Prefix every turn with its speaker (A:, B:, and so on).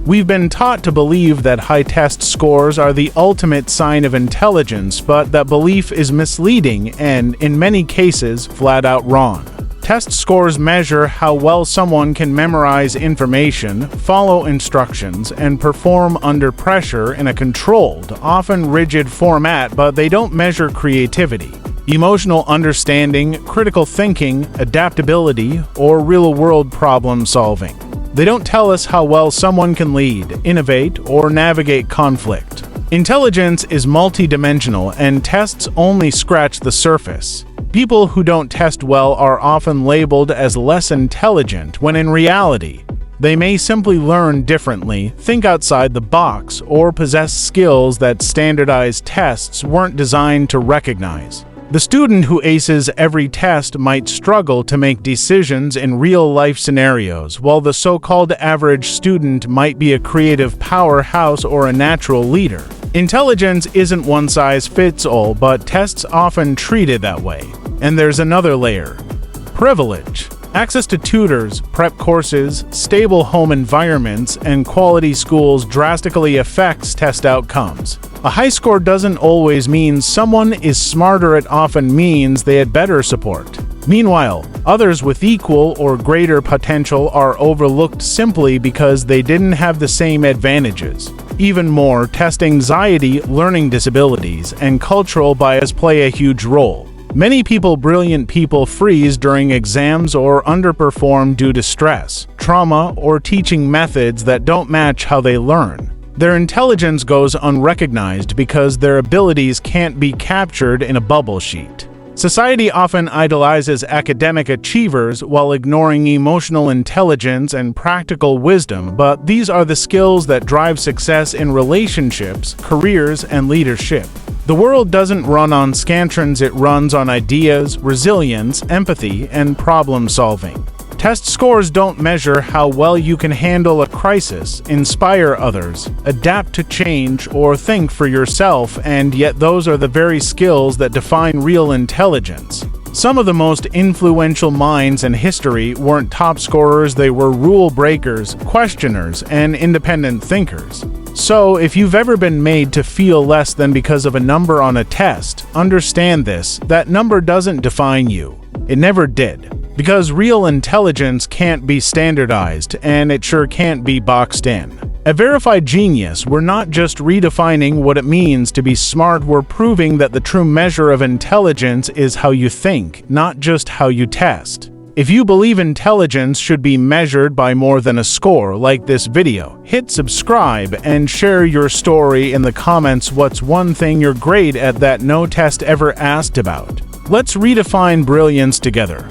A: We've been taught to believe that high test scores are the ultimate sign of intelligence, but that belief is misleading and, in many cases, flat out wrong. Test scores measure how well someone can memorize information, follow instructions, and perform under pressure in a controlled, often rigid format, but they don't measure creativity, emotional understanding, critical thinking, adaptability, or real-world problem solving. They don't tell us how well someone can lead, innovate, or navigate conflict. Intelligence is multidimensional, and tests only scratch the surface. People who don't test well are often labeled as less intelligent, when in reality, they may simply learn differently, think outside the box, or possess skills that standardized tests weren't designed to recognize. The student who aces every test might struggle to make decisions in real-life scenarios, while the so-called average student might be a creative powerhouse or a natural leader. Intelligence isn't one-size-fits-all, but tests often treat it that way. And there's another layer: privilege. Access to tutors, prep courses, stable home environments, and quality schools drastically affects test outcomes. A high score doesn't always mean someone is smarter, it often means they had better support. Meanwhile, others with equal or greater potential are overlooked simply because they didn't have the same advantages. Even more, test anxiety, learning disabilities, and cultural bias play a huge role. Many brilliant people freeze during exams or underperform due to stress, trauma, or teaching methods that don't match how they learn. Their intelligence goes unrecognized because their abilities can't be captured in a bubble sheet. Society often idolizes academic achievers while ignoring emotional intelligence and practical wisdom, but these are the skills that drive success in relationships, careers, and leadership. The world doesn't run on scantrons, it runs on ideas, resilience, empathy, and problem solving. Test scores don't measure how well you can handle a crisis, inspire others, adapt to change, or think for yourself, and yet those are the very skills that define real intelligence. Some of the most influential minds in history weren't top scorers, they were rule breakers, questioners, and independent thinkers. So, if you've ever been made to feel less than because of a number on a test, understand this: that number doesn't define you. It never did. Because real intelligence can't be standardized, and it sure can't be boxed in. At Verified Genius, we're not just redefining what it means to be smart, we're proving that the true measure of intelligence is how you think, not just how you test. If you believe intelligence should be measured by more than a score, like this video, hit subscribe and share your story in the comments. What's one thing you're great at that no test ever asked about? Let's redefine brilliance together.